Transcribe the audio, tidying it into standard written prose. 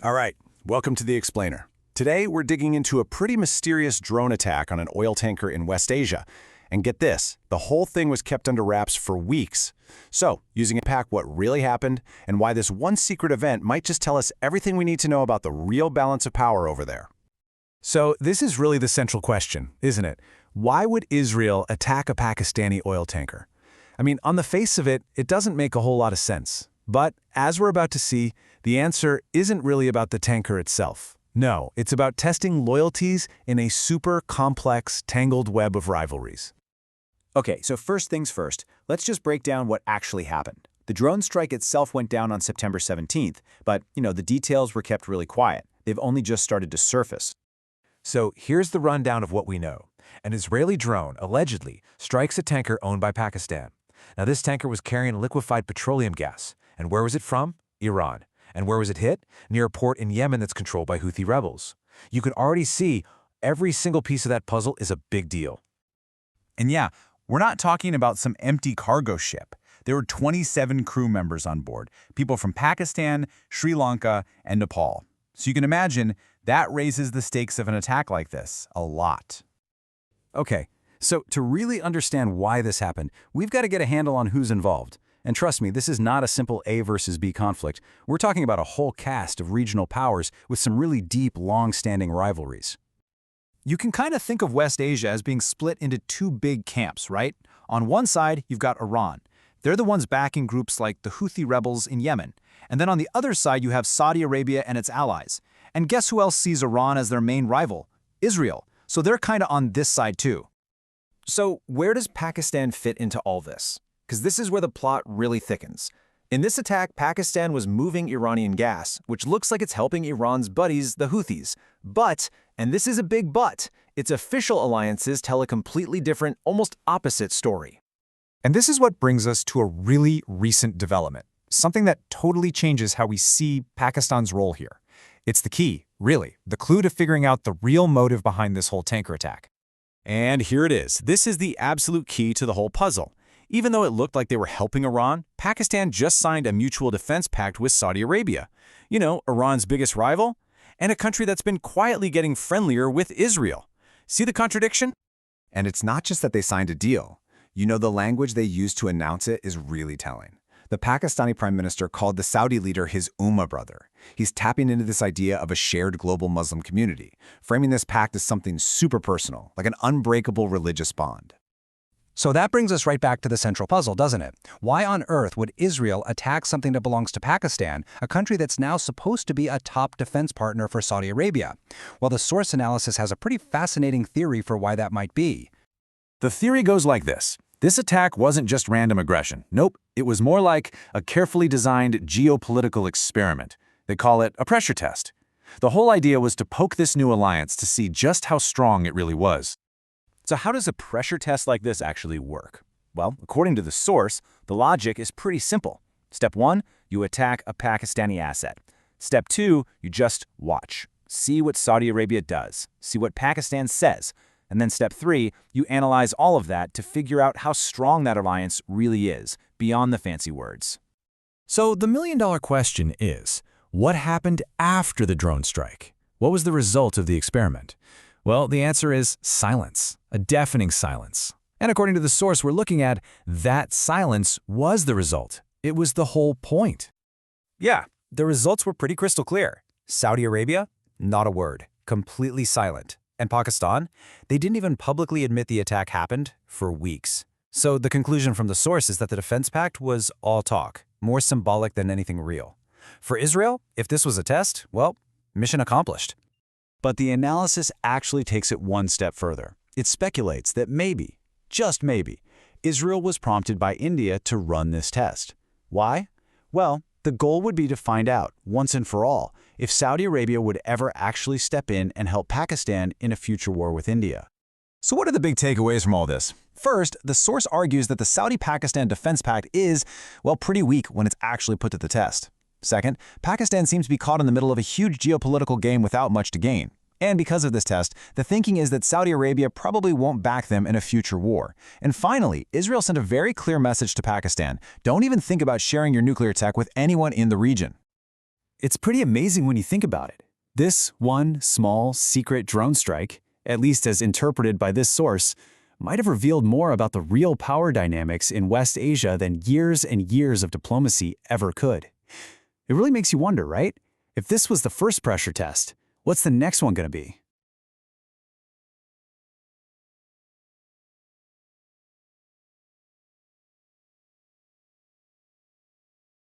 All right, welcome to The Explainer. Today, we're digging into a pretty mysterious drone attack on an oil tanker in West Asia. And get this, the whole thing was kept under wraps for weeks. So, using unpack what really happened and why this one secret event might just tell us everything we need to know about the real balance of power over there. So, this is really the central question, isn't it? Why would Israel attack a Pakistani oil tanker? I mean, on the face of it, it doesn't make a whole lot of sense. But, as we're about to see, the answer isn't really about the tanker itself. No, it's about testing loyalties in a super complex, tangled web of rivalries. Okay, so first things first, let's just break down what actually happened. The drone strike itself went down on September 17th, but, the details were kept really quiet. They've only just started to surface. So here's the rundown of what we know. An Israeli drone, allegedly, strikes a tanker owned by Pakistan. Now, this tanker was carrying liquefied petroleum gas. And where was it from? Iran. And where was it hit? Near a port in Yemen that's controlled by Houthi rebels. You can already see every single piece of that puzzle is a big deal. And yeah, we're not talking about some empty cargo ship. There were 27 crew members on board, people from Pakistan, Sri Lanka, and Nepal. So you can imagine that raises the stakes of an attack like this a lot. Okay, so to really understand why this happened, we've got to get a handle on who's involved. And trust me, this is not a simple A versus B conflict. We're talking about a whole cast of regional powers with some really deep, long-standing rivalries. You can kind of think of West Asia as being split into two big camps, right? On one side, you've got Iran. They're the ones backing groups like the Houthi rebels in Yemen. And then on the other side, you have Saudi Arabia and its allies. And guess who else sees Iran as their main rival? Israel. So they're kind of on this side too. So where does Pakistan fit into all this? Because this is where the plot really thickens. In this attack, Pakistan was moving Iranian gas, which looks like it's helping Iran's buddies, the Houthis. But, and this is a big but, its official alliances tell a completely different, almost opposite story. And this is what brings us to a really recent development, something that totally changes how we see Pakistan's role here. It's the key, really, the clue to figuring out the real motive behind this whole tanker attack. And here it is. This is the absolute key to the whole puzzle. Even though it looked like they were helping Iran, Pakistan just signed a mutual defense pact with Saudi Arabia. You know, Iran's biggest rival, and a country that's been quietly getting friendlier with Israel. See the contradiction? And it's not just that they signed a deal. The language they used to announce it is really telling. The Pakistani prime minister called the Saudi leader his Ummah brother. He's tapping into this idea of a shared global Muslim community, framing this pact as something super personal, like an unbreakable religious bond. So that brings us right back to the central puzzle, doesn't it? Why on earth would Israel attack something that belongs to Pakistan, a country that's now supposed to be a top defense partner for Saudi Arabia? Well, the source analysis has a pretty fascinating theory for why that might be. The theory goes like this. This attack wasn't just random aggression. Nope, it was more like a carefully designed geopolitical experiment. They call it a pressure test. The whole idea was to poke this new alliance to see just how strong it really was. So how does a pressure test like this actually work? Well, according to the source, the logic is pretty simple. Step 1, you attack a Pakistani asset. Step 2, you just watch. See what Saudi Arabia does. See what Pakistan says. And then step 3, you analyze all of that to figure out how strong that alliance really is, beyond the fancy words. So the million-dollar question is, what happened after the drone strike? What was the result of the experiment? Well, the answer is silence, a deafening silence. And according to the source we're looking at, that silence was the result. It was the whole point. Yeah, the results were pretty crystal clear. Saudi Arabia, not a word, completely silent. And Pakistan, they didn't even publicly admit the attack happened for weeks. So the conclusion from the source is that the defense pact was all talk, more symbolic than anything real. For Israel, if this was a test, well, mission accomplished. But the analysis actually takes it one step further. It speculates that maybe, just maybe, Israel was prompted by India to run this test. Why? Well, the goal would be to find out, once and for all, if Saudi Arabia would ever actually step in and help Pakistan in a future war with India. So what are the big takeaways from all this? First, the source argues that the Saudi-Pakistan Defense Pact is, well, pretty weak when it's actually put to the test. Second, Pakistan seems to be caught in the middle of a huge geopolitical game without much to gain. And because of this test, the thinking is that Saudi Arabia probably won't back them in a future war. And finally, Israel sent a very clear message to Pakistan: don't even think about sharing your nuclear tech with anyone in the region. It's pretty amazing when you think about it. This one small, secret drone strike, at least as interpreted by this source, might have revealed more about the real power dynamics in West Asia than years and years of diplomacy ever could. It really makes you wonder, right? If this was the first pressure test, what's the next one going to be?